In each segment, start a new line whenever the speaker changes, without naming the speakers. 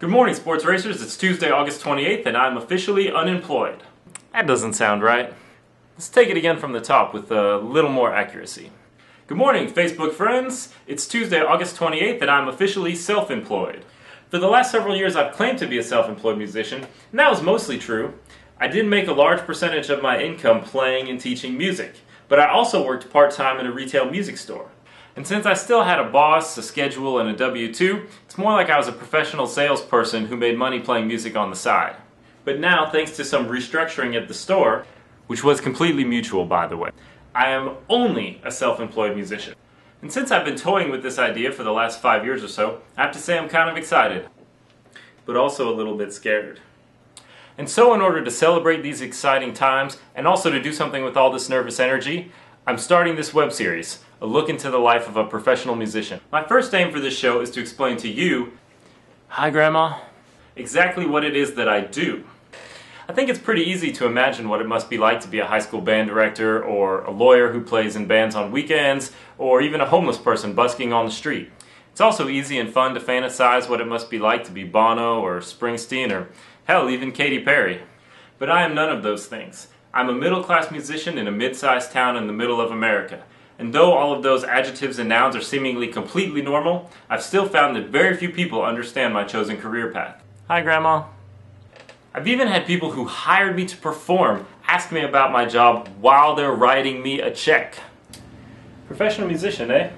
Good morning, sports racers. It's Tuesday, August 28th, and I'm officially unemployed. That doesn't sound right. Let's take it again from the top with a little more accuracy. Good morning, Facebook friends. It's Tuesday, August 28th, and I'm officially self-employed. For the last several years, I've claimed to be a self-employed musician, and that was mostly true. I did make a large percentage of my income playing and teaching music, but I also worked part-time in a retail music store. And since I still had a boss, a schedule, and a W-2, it's more like I was a professional salesperson who made money playing music on the side. But now, thanks to some restructuring at the store, which was completely mutual, by the way, I am only a self-employed musician. And since I've been toying with this idea for the last 5 years or so, I have to say I'm kind of excited, but also a little bit scared. And so in order to celebrate these exciting times, and also to do something with all this nervous energy, I'm starting this web series, a look into the life of a professional musician. My first aim for this show is to explain to you, hi Grandma, exactly what it is that I do. I think it's pretty easy to imagine what it must be like to be a high school band director, or a lawyer who plays in bands on weekends, or even a homeless person busking on the street. It's also easy and fun to fantasize what it must be like to be Bono or Springsteen or hell, even Katy Perry. But I am none of those things. I'm a middle-class musician in a mid-sized town in the middle of America. And though all of those adjectives and nouns are seemingly completely normal, I've still found that very few people understand my chosen career path. Hi, Grandma. I've even had people who hired me to perform ask me about my job while they're writing me a check. Professional musician, eh?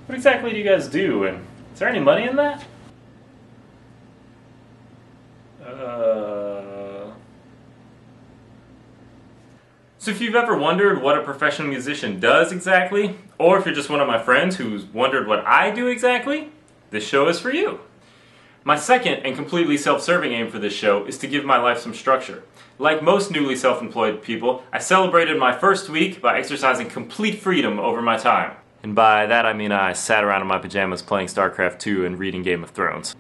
What exactly do you guys do, and is there any money in that? So if you've ever wondered what a professional musician does exactly, or if you're just one of my friends who's wondered what I do exactly, this show is for you. My second and completely self-serving aim for this show is to give my life some structure. Like most newly self-employed people, I celebrated my first week by exercising complete freedom over my time. And by that I mean I sat around in my pajamas playing StarCraft 2 and reading Game of Thrones.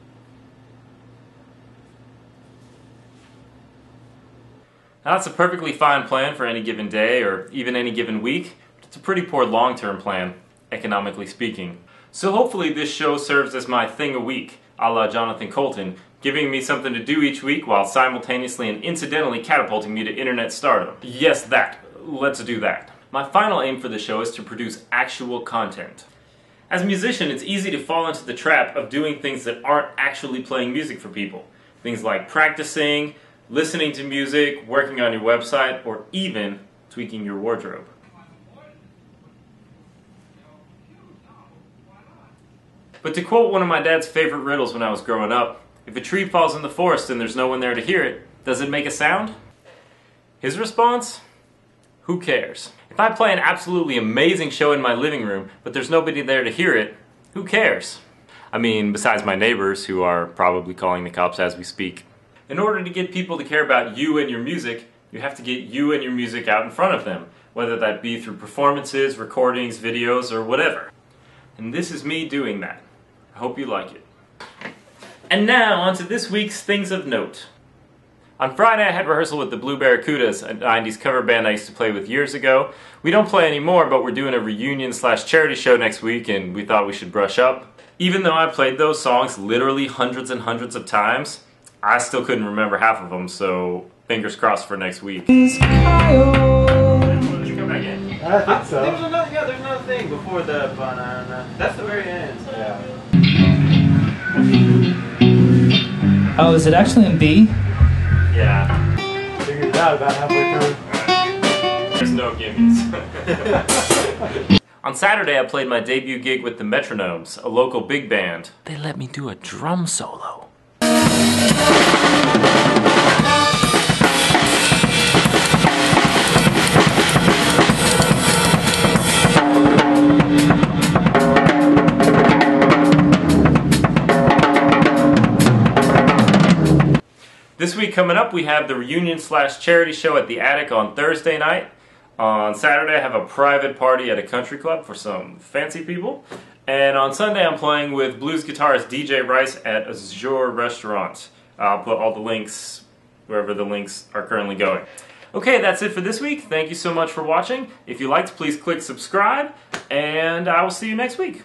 Now that's a perfectly fine plan for any given day or even any given week, but it's a pretty poor long-term plan, economically speaking. So hopefully this show serves as my thing a week, a la Jonathan Colton, giving me something to do each week while simultaneously and incidentally catapulting me to internet stardom. Yes, that. Let's do that. My final aim for the show is to produce actual content. As a musician, it's easy to fall into the trap of doing things that aren't actually playing music for people. Things like practicing, listening to music, working on your website, or even tweaking your wardrobe. But to quote one of my dad's favorite riddles when I was growing up, if a tree falls in the forest and there's no one there to hear it, does it make a sound? His response? Who cares? If I play an absolutely amazing show in my living room, but there's nobody there to hear it, who cares? I mean, besides my neighbors, who are probably calling the cops as we speak. In order to get people to care about you and your music, you have to get you and your music out in front of them, whether that be through performances, recordings, videos, or whatever. And this is me doing that. I hope you like it. And now, on to this week's Things of Note. On Friday I had rehearsal with the Blue Barracudas, a 90s cover band I used to play with years ago. We don't play anymore, but we're doing a reunion/charity show next week, and we thought we should brush up. Even though I played those songs literally hundreds and hundreds of times, I still couldn't remember half of them, so fingers crossed for next week. Come back in.
I think so.
There's another thing before the banana. That's the very end.
Yeah.
Oh, is it actually in B?
Yeah.
Figured it out about halfway through.
There's no gimmies. On Saturday I played my debut gig with the Metronomes, a local big band. They let me do a drum solo. This week coming up, we have the reunion/charity show at the Attic on Thursday night. On Saturday, I have a private party at a country club for some fancy people. And on Sunday, I'm playing with blues guitarist DJ Rice at Azure Restaurant. I'll put all the links wherever the links are currently going. Okay, that's it for this week. Thank you so much for watching. If you liked, please click subscribe, and I will see you next week.